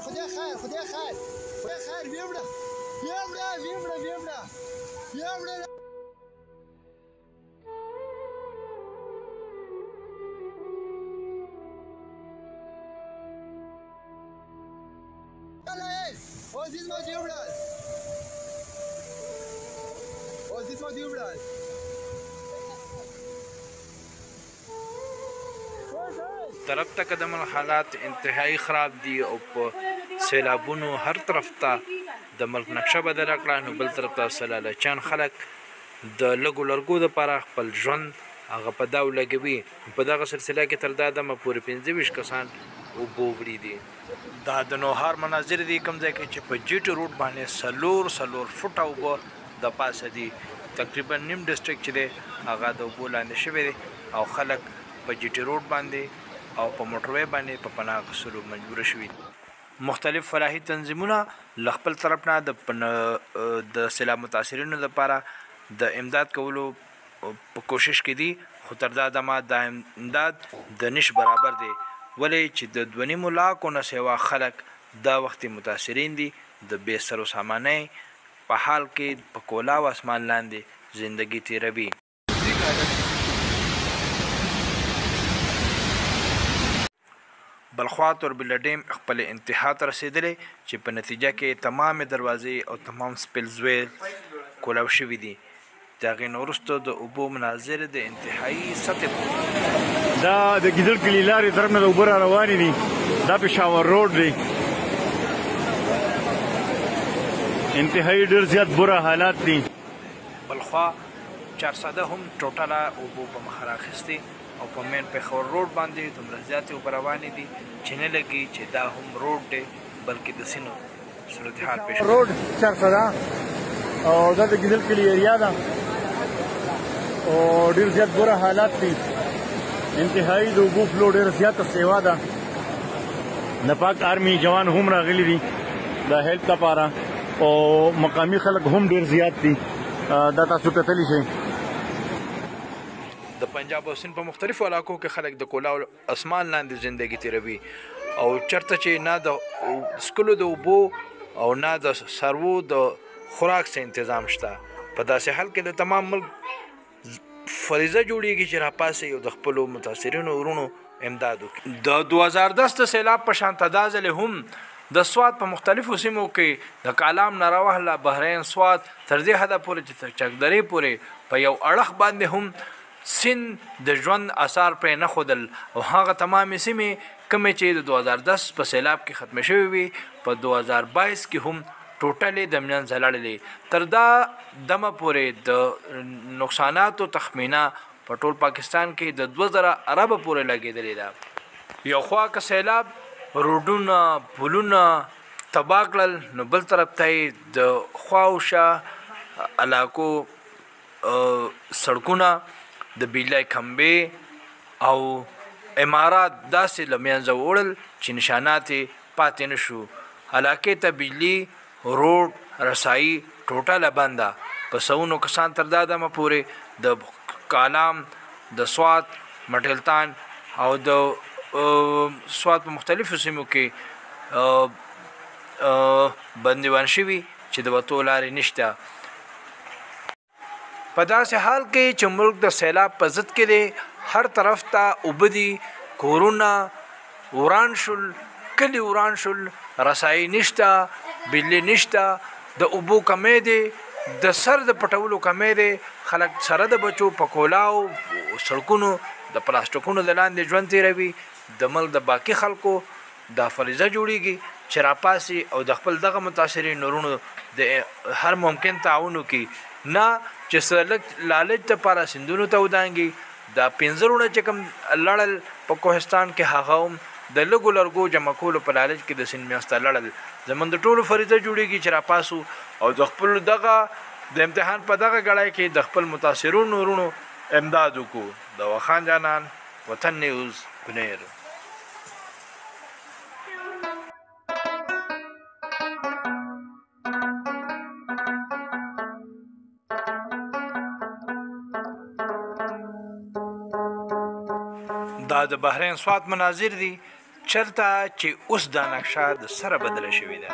خدای خیر خدای خیر خدای خیر ویمړه ویمړه ویمړه ویمړه ویمړه Ozis ma diublas. Ozis ma diublas. طرف ته قدم حالات انتهایی خراب دي او په سیلابونو هر طرف ته د ملک نقشه بدله کړه نو بل طرف ته سلالچان خلک د لږو لرګو دپاره خپل ژوند هغه په داو لګوي په دغه سلسله کې تر دا دمه پورې 25 کسان اوبو وړي دي دا د نوهار مناظر دي کوم ځای کې چې په جی ټي روډ باندې څلور فوټه اوبه د پاسه دي تقریبا نیم ډسټرکټ چې دی هغه د اوبو لاندې شوی دی او خلک په جی ټي روډ باندې او په موټروی باندې په پناه اخیستلو مجبوره شوي مختلف فلاحي تنظیمونه له خپل طرف نه د سیلاب متاثرینو لپاره د امداد کولو په کوشش کې دي خو تر دا دمه دا امداد د نش برابر دی ولې چې د 2.5 لاکو نه سوا خلک دا وخت متاثرین دي د بې سر و سامانۍ په حال کې په کولاو اسمان لاندې زندگی تیروي بلخوا توربیله ډیم خپل انتها ته رسېدلی چې په نتیجه کې تمامې دروازې او تمام سپیلزوی کولاو شوي دي د هغې نه وروسته د اوبو مناظر د انتهایي سطحې دا د ګیدړ کلي لارې طرف نه د اوبه را روانې دي دا پېښور روډ دی انتهایي ډېر زیات بوره حالات دي بلخوا چارساده هم ټوټله اوبو په مخه رااخیستې او په مین پېښور روډ باندې دومره زیاتې اوبه روانې دي چې نه لګي چې دا هم روډ دی بلکې د سیند صورتحال پیش روډ چارساده او دا د ګیدړ کلي ایریا ده او ډېر زیات بوره حالات دي انتهایی د اوبو فلو ډېره زیاته سیوا ده د پاک آرمي جوان هم راغلي دي د هیلپ لپاره او مقامي خلک هم ډېر زیات دي دا تاسو کتلی شئ د پنجاب او سند په مختلفو علاقو کې خلک د کولاو اسمان لاندې زندگی تیروي او چرته چې نه د سکلو د اوبو او نه د سرو د خوراک څه تنظیم شته په داسې حال کې د تمام ملک فریضه جوړیږي چې راپاسي او د خپلو متاثرینو ورونو امداد وکړي د 2010 سیلاب په شان دا ځلې هم د سوات په مختلفو سیمو کې د کالام نه راوهله بحرین سوات تر دې حده پورې چې تر چکدرې پورې په یو اړخ باندې هم سیند د ژوند اثار پرې نه ښودل او هغه تمامې سیمې کومې چې د 2010 په سیلاب کې ختمې شوې وي په 2022 کې هم ټوټلې د منځه لاړلې تر دا دمه پورې د نقصاناتو تخمینه په ټول پاکستان کې د 2000 اربه پورې لګېدلې ده یو خوا که سیلاب روډونه پلونه تباه کړل نو بل طرف ته یې د خواوشا علاقو سړکونه د بجلی کمبې او امارات داسې له منځه وړل چې نشانات یې پاتې نه شو علاقې ته بجلي روډ رسایي ټوټله بنده په سونو کسان تر دا دمه پورې د کالام د سوات مټلتان او د سوات په مختلفو سیمو کې بندیوان شوي چې د وتو لارې نشته په داسې حال کې چې ملک د سیلاب په ضد کې دی هر طرف ته اوبه دي کورونه وران شول کلي وران شول رسایي نشته بجلي نشته د اوبو کمی دی د سر د پټولو کمی دی خلک سره د بچو په کولاو سړکونو د پلاستیکونو د لاندې ژوند تیروي د ملک د باقي خلکو دا فریضه جوړیږي چې راپاسي او د خپل دغه متاثرین نورونو د هر ممکن تعاون وکړي نه چې سلک لالچ دپاره سیندونو ته ودانګي دا 15 ورونه چې کوم لړل په کوهستان کې هغه هم د لږو لرګو جمع کولو په لالچ کې د سیند میاسته لړل زموږ د ټولو فریضه جوړیږي چې راپاسو او د خپل دغه د امتحان په دغه ګړی کې د خپل متاثرونو ورونو امداد وکړو د وخان جانان وطن نیوز بنیر دا د بحرین سوات مناظر دي چرته چې اوس دا نقشه د سره بدله شوې ده.